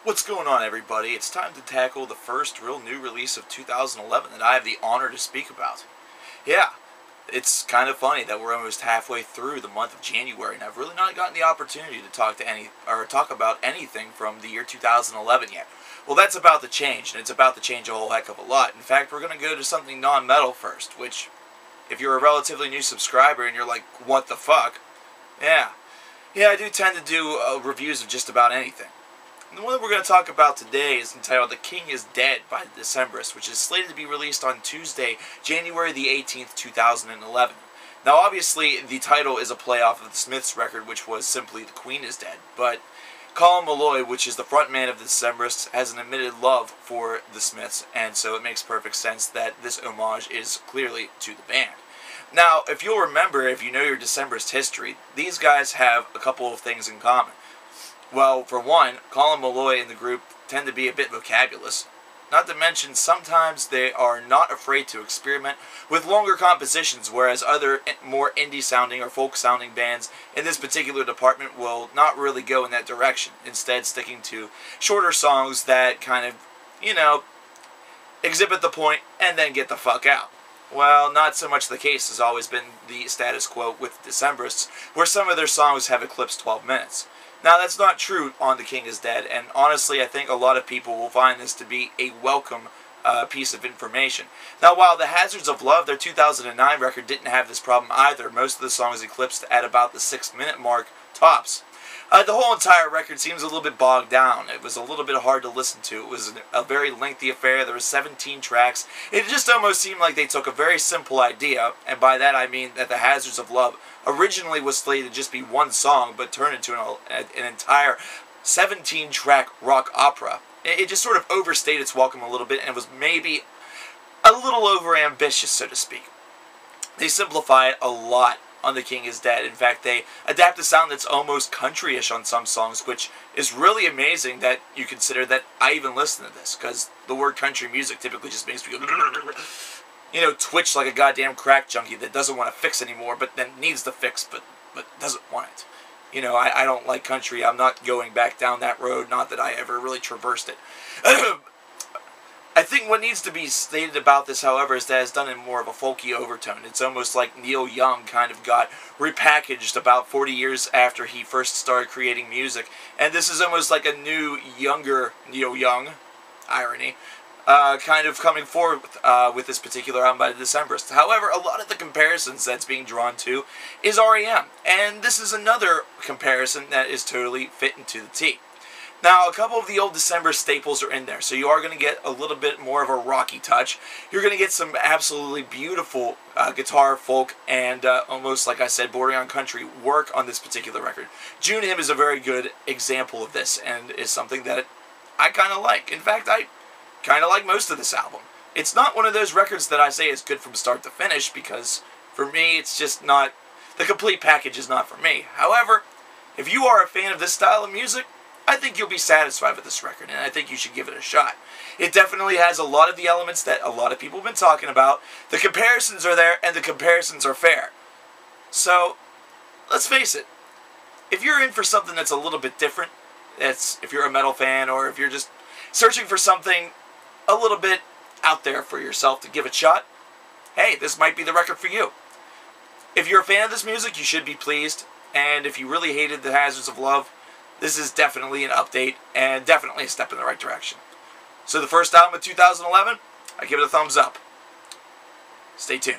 What's going on, everybody? It's time to tackle the first real new release of 2011 that I have the honor to speak about. Yeah, it's kind of funny that we're almost halfway through the month of January, and I've really not gotten the opportunity to talk about anything from the year 2011 yet. Well, that's about to change, and it's about to change a whole heck of a lot. In fact, we're going to go to something non-metal first, which, if you're a relatively new subscriber and you're like, what the fuck? Yeah, I do tend to do reviews of just about anything. And the one that we're going to talk about today is entitled The King is Dead by the Decemberists, which is slated to be released on Tuesday, January the 18th, 2011. Now, obviously, the title is a play off of the Smiths record, which was simply The Queen is Dead, but Colin Meloy, which is the frontman of the Decemberists, has an admitted love for the Smiths, and so it makes perfect sense that this homage is clearly to the band. Now, if you'll remember, if you know your Decemberist history, these guys have a couple of things in common. Well, for one, Colin Meloy and the group tend to be a bit vocabulous. Not to mention, sometimes they are not afraid to experiment with longer compositions, whereas other more indie-sounding or folk-sounding bands in this particular department will not really go in that direction, instead sticking to shorter songs that kind of, exhibit the point and then get the fuck out. Well, not so much the case has always been the status quo with the Decemberists, where some of their songs have eclipsed 12 minutes. Now, that's not true on The King is Dead, and honestly, I think a lot of people will find this to be a welcome piece of information. Now, while The Hazards of Love, their 2009 record, didn't have this problem either, most of the songs eclipsed at about the 6-minute mark tops. The whole entire record seems a little bit bogged down. It was a little bit hard to listen to. It was a very lengthy affair. There were 17 tracks. It just almost seemed like they took a very simple idea, and by that I mean that The Hazards of Love originally was slated to just be one song, but turned into an entire 17-track rock opera. It just sort of overstayed its welcome a little bit, and was maybe a little over-ambitious, so to speak. They simplify it a lot on The King is Dead. In fact, they adapt a sound that's almost country-ish on some songs, which is really amazing that you consider that I even listen to this, because the word country music typically just makes me go, twitch like a goddamn crack junkie that doesn't want to fix anymore, but then needs to fix, but doesn't want it. I don't like country. I'm not going back down that road, not that I ever really traversed it. I think what needs to be stated about this, however, is that it's done in more of a folky overtone. It's almost like Neil Young kind of got repackaged about 40 years after he first started creating music. And this is almost like a new, younger Neil Young, irony, kind of coming forward with this particular album by the Decemberists. However, a lot of the comparisons that's being drawn to is r.e.m. And this is another comparison that is totally fitting to the T. Now, a couple of the old December staples are in there, so you are going to get a little bit more of a rocky touch. You're going to get some absolutely beautiful guitar, folk, and almost, like I said, bordering on country work on this particular record. June Hymn is a very good example of this, and is something that I kind of like. In fact, I kind of like most of this album. It's not one of those records that I say is good from start to finish, because for me, it's just not, the complete package is not for me. However, if you are a fan of this style of music, I think you'll be satisfied with this record, and I think you should give it a shot. It definitely has a lot of the elements that a lot of people have been talking about. The comparisons are there, and the comparisons are fair. So, let's face it. If you're in for something that's a little bit different, if you're a metal fan, or if you're just searching for something a little bit out there for yourself to give it a shot, hey, this might be the record for you. If you're a fan of this music, you should be pleased, and if you really hated The Hazards of Love, this is definitely an update, and definitely a step in the right direction. So the first album of 2011, I give it a thumbs up. Stay tuned.